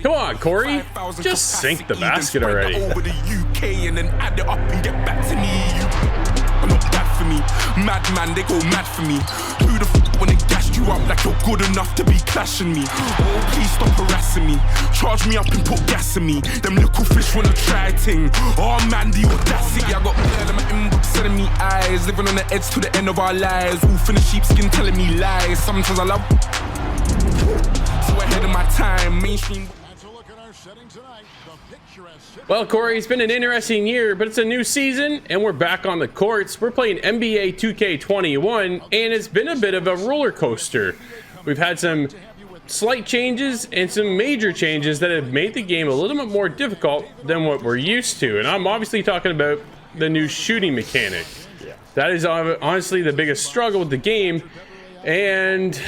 Come on, Cory. Just sink the basket already. Over the UK and then add it up and get back to me. You're not bad for me. Madman, they go mad for me. Who the f when they gassed you up like you're good enough to be clashing me? Oh, please stop harassing me. Charge me up and put gas in me. Them little fish wanna try ting. Oh man, the audacity. I got girl in my inbox sending me eyes. Living on the edge to the end of our lives. Wolf in the sheepskin telling me lies. Sometimes I love so ahead of my time. Mainstream. Well, Cory, it's been an interesting year, but it's a new season, and we're back on the courts. We're playing NBA 2K21, and it's been a bit of a roller coaster. We've had some slight changes and some major changes that have made the game a little bit more difficult than what we're used to, and I'm obviously talking about the new shooting mechanic. That is honestly the biggest struggle with the game, and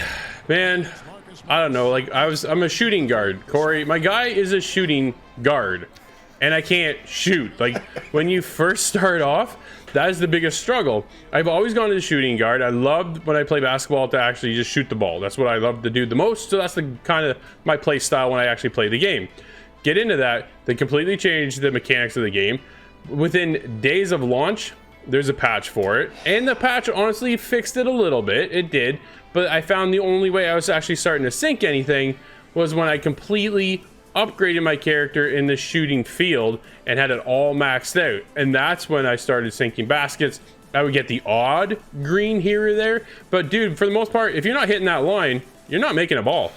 man, I don't know, like I'm a shooting guard. Cory, my guy is a shooting guard, and I can't shoot. Like, when you first start off, that is the biggest struggle. I've always gone to the shooting guard. I loved when I play basketball to actually just shoot the ball. That's what I love to do the most, so that's the kind of my play style when I actually play the game. Get into that, they completely changed the mechanics of the game. Within days of launch, there's a patch for it, and the patch honestly fixed it a little bit. It did, but I found the only way I was actually starting to sync anything was when I completely upgraded my character in the shooting field and had it all maxed out, and that's when I started syncing baskets. I would get the odd green here or there, but dude, for the most part, if you're not hitting that line, you're not making a ball.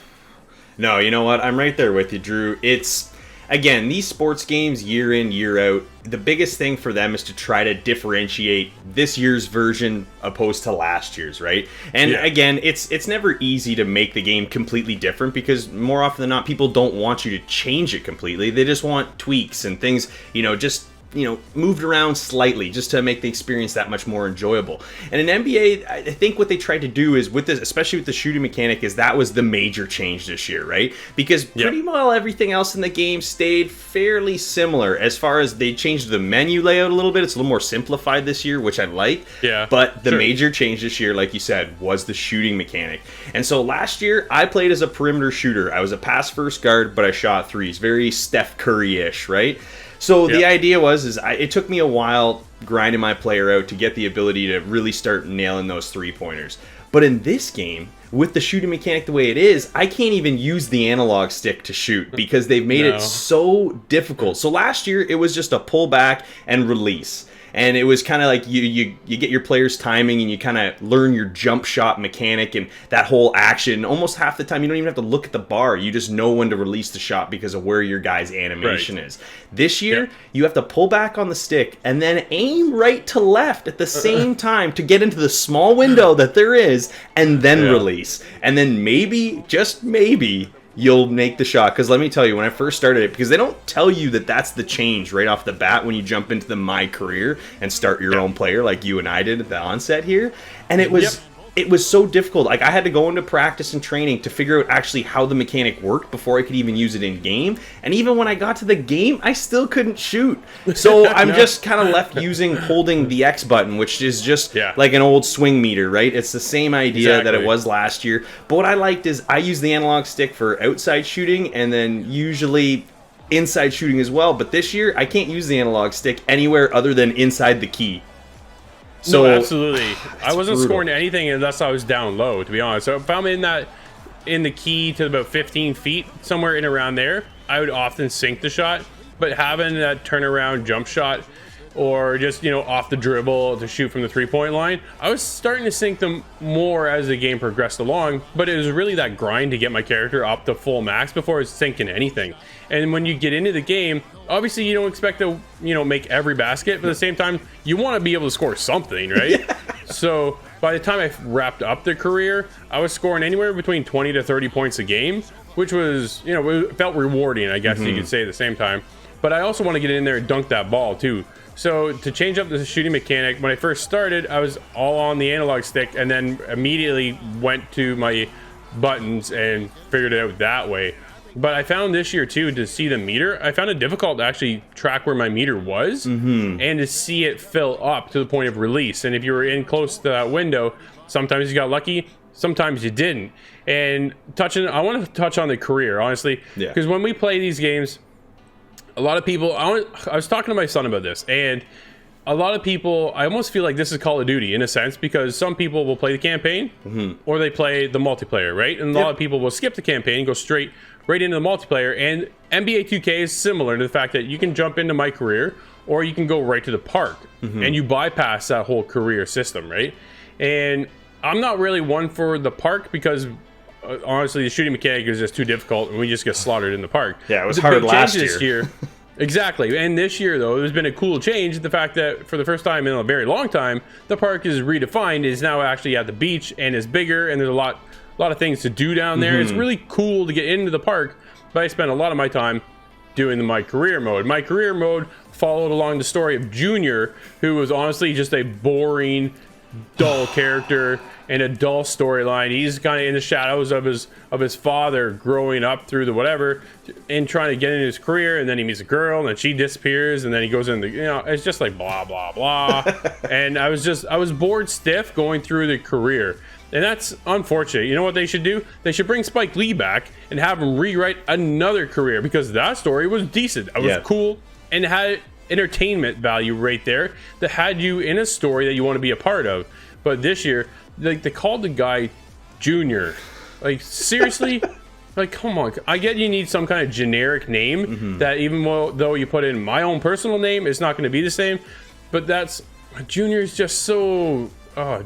No, you know what? I'm right there with you, Drew. It's, again, these sports games year in, year out, the biggest thing for them is to try to differentiate this year's version opposed to last year's, right? And again, it's never easy to make the game completely different, because more often than not, people don't want you to change it completely. They just want tweaks and things, just moved around slightly just to make the experience that much more enjoyable. And in NBA, I think what they tried to do is, with this, especially with the shooting mechanic, is that was the major change this year, right? Because pretty well everything else in the game stayed fairly similar. As far as they changed the menu layout a little bit, it's a little more simplified this year, which I like. Yeah. But the major change this year, like you said, was the shooting mechanic. And so last year, I played as a perimeter shooter. I was a pass-first guard, but I shot threes. Very Steph Curry-ish, right? So the idea was, it took me a while grinding my player out to get the ability to really start nailing those three-pointers. But in this game, with the shooting mechanic the way it is, I can't even use the analog stick to shoot because they've made it so difficult. So last year, it was just a pull back and release. And it was kind of like you get your player's timing and you kind of learn your jump shot mechanic and that whole action. Almost half the time, you don't even have to look at the bar. You just know when to release the shot because of where your guy's animation is. This year, you have to pull back on the stick and then aim right to left at the same time to get into the small window that there is, and then release. And then maybe, just maybe, you'll make the shot. Because let me tell you, when I first started it, because they don't tell you that that's the change right off the bat when you jump into the My Career and start your own player like you and I did at the onset here. And it was it was so difficult. Like, I had to go into practice and training to figure out actually how the mechanic worked before I could even use it in game. And even when I got to the game, I still couldn't shoot. So I'm just kind of left holding the X button, which is just like an old swing meter, right? It's the same idea that it was last year. But what I liked is I use the analog stick for outside shooting and then usually inside shooting as well. But this year, I can't use the analog stick anywhere other than inside the key. So, no, absolutely. I wasn't scoring anything unless I was down low, to be honest. So if I'm in the key to about 15 feet, somewhere in around there, I would often sink the shot. But having that turnaround jump shot or just, off the dribble to shoot from the three-point line, I was starting to sink them more as the game progressed along. But it was really that grind to get my character up to full max before I was sinking anything. And when you get into the game, obviously you don't expect to, make every basket, but at the same time, you want to be able to score something, right? So by the time I wrapped up the career, I was scoring anywhere between 20 to 30 points a game, which was, it felt rewarding, I guess you could say at the same time. But I also want to get in there and dunk that ball too. So to change up the shooting mechanic, when I first started, I was all on the analog stick and then immediately went to my buttons and figured it out that way. But I found this year too, to see the meter, I found it difficult to actually track where my meter was and to see it fill up to the point of release. And if you were in close to that window, sometimes you got lucky, sometimes you didn't. And I want to touch on the career, honestly, because when we play these games, a lot of people, I was talking to my son about this, and a lot of people, I almost feel like this is Call of Duty in a sense, because some people will play the campaign or they play the multiplayer, right? And a lot of people will skip the campaign and go right into the multiplayer. And NBA 2K is similar to the fact that you can jump into my career or you can go right to the park and you bypass that whole career system, right? And I'm not really one for the park because honestly, the shooting mechanic is just too difficult and we just get slaughtered in the park. Yeah, it was hard last year. Exactly. And this year, though, there's been a cool change. The fact that for the first time in a very long time, the park is redefined, is now actually at the beach and is bigger, and there's a lot of things to do down there. It's really cool to get into the park, but I spent a lot of my time doing my career mode. My career mode followed along the story of Junior, who was honestly just a boring, dull character and a dull storyline. He's kind of in the shadows of his father growing up through the whatever and trying to get into his career, and then he meets a girl and then she disappears and then he goes into, it's just like blah blah blah. And I was bored stiff going through the career, and that's unfortunate. You know what they should do? They should bring Spike Lee back and have him rewrite another career, because that story was decent. It was cool and had entertainment value right there that had you in a story that you want to be a part of. But this year, like, they called the guy Junior. Like, seriously? Like, come on. I get you need some kind of generic name that even though you put in my own personal name, it's not going to be the same. But Junior is just so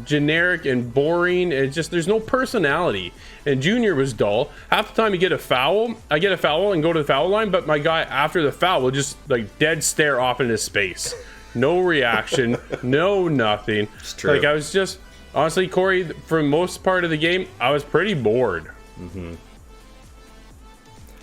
generic and boring. It's just, there's no personality. And Junior was dull. Half the time you get a foul, I get a foul and go to the foul line, but my guy after the foul will just like dead stare off into space. No reaction, no nothing. It's true. Like, I was just, honestly, Cory, for most part of the game, I was pretty bored.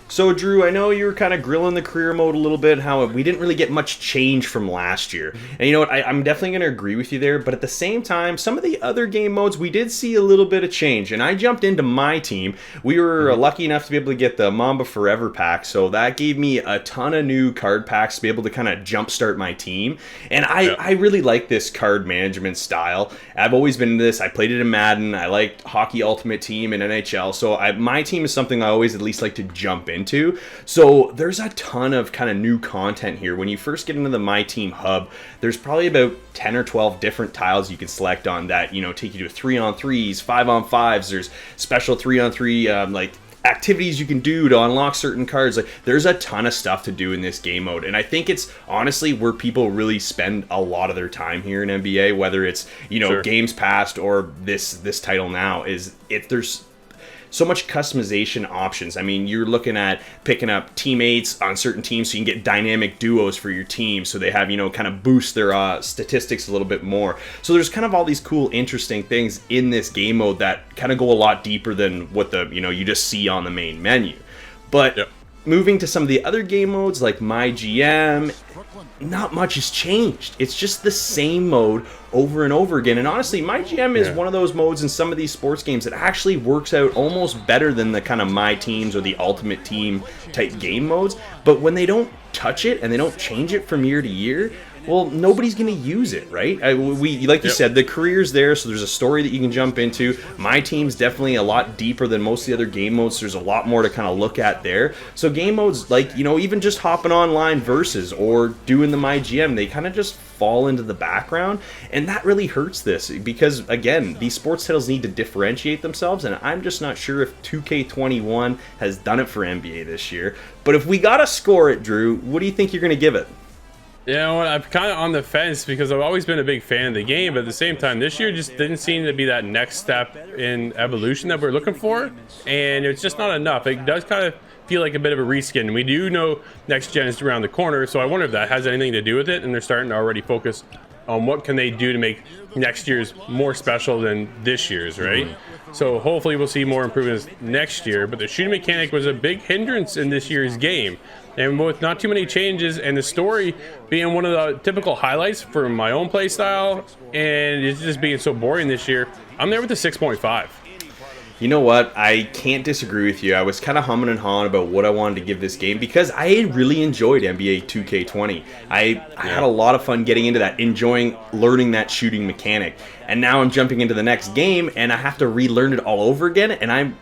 So, Drew, I know you were kind of grilling the career mode a little bit, how we didn't really get much change from last year. And you know what, I'm definitely going to agree with you there, but at the same time, some of the other game modes, we did see a little bit of change. And I jumped into my team. We were lucky enough to be able to get the Mamba Forever pack, so that gave me a ton of new card packs to be able to kind of jumpstart my team. And I really like this card management style. I've always been into this. I played it in Madden. I liked Hockey Ultimate Team and NHL, so my team is something I always at least like to jump into. So there's a ton of kind of new content here. When you first get into the My Team hub, there's probably about 10 or 12 different tiles you can select on that, take you to 3-on-3s, 5-on-5s. There's special 3-on-3 like activities you can do to unlock certain cards. Like, there's a ton of stuff to do in this game mode, and I think it's honestly where people really spend a lot of their time here in NBA, whether it's games past or this title now, is if there's so much customization options. I mean, you're looking at picking up teammates on certain teams so you can get dynamic duos for your team, so they have, kind of boost their statistics a little bit more. So there's kind of all these cool, interesting things in this game mode that kind of go a lot deeper than what you just see on the main menu. But moving to some of the other game modes like My GM, not much has changed. It's just the same mode over and over again. And honestly, My GM is one of those modes in some of these sports games that actually works out almost better than the kind of My Teams or the Ultimate Team type game modes. But when they don't touch it and they don't change it from year to year, well, nobody's going to use it, right? Like you said, the career's there, so there's a story that you can jump into. My Team's definitely a lot deeper than most of the other game modes. So there's a lot more to kind of look at there. So game modes like, even just hopping online versus or doing the My GM, they kind of just fall into the background, and that really hurts this because, again, these sports titles need to differentiate themselves, and I'm just not sure if 2K21 has done it for NBA this year. But if we gotta score it, Drew, what do you think you're going to give it? You know what, I'm kind of on the fence because I've always been a big fan of the game, but at the same time, this year just didn't seem to be that next step in evolution that we're looking for, and it's just not enough. It does kind of feel like a bit of a reskin. We do know next gen is around the corner, so I wonder if that has anything to do with it, and they're starting to already focus on what can they do to make next year's more special than this year's, right? So hopefully we'll see more improvements next year, but the shooting mechanic was a big hindrance in this year's game. And with not too many changes and the story being one of the typical highlights for my own play style, and it's just being so boring this year, I'm there with the 6.5. You know what? I can't disagree with you. I was kind of humming and hawing about what I wanted to give this game because I really enjoyed NBA 2K20. I had a lot of fun getting into that, enjoying learning that shooting mechanic. And now I'm jumping into the next game and I have to relearn it all over again, and I'm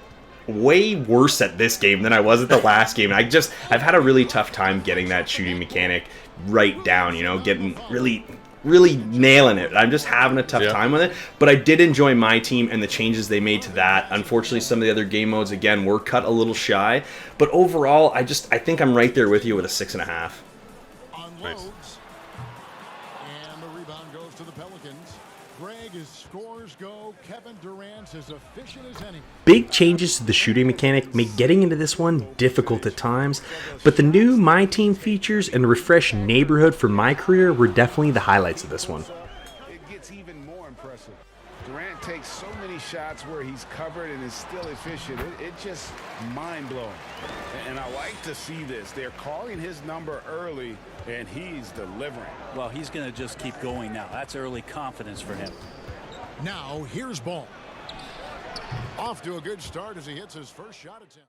way worse at this game than I was at the last game. I've had a really tough time getting that shooting mechanic right down, you know, getting really nailing it. I'm just having a tough time with it, but I did enjoy my team and the changes they made to that. Unfortunately, some of the other game modes, again, were cut a little shy, but overall, I think I'm right there with you with a 6.5. Nice. And the rebound goes to the Pelicans. Greg, as scores go, Kevin Durant's as efficient as any. Big changes to the shooting mechanic make getting into this one difficult at times, but the new My Team features and refreshed neighborhood for my career were definitely the highlights of this one. It gets even more impressive. Durant takes so many shots where he's covered and is still efficient. It's just mind-blowing. And I like to see this. They're calling his number early, and he's delivering. Well, he's going to just keep going now. That's early confidence for him. Now, here's Ball. Off to a good start as he hits his first shot attempt.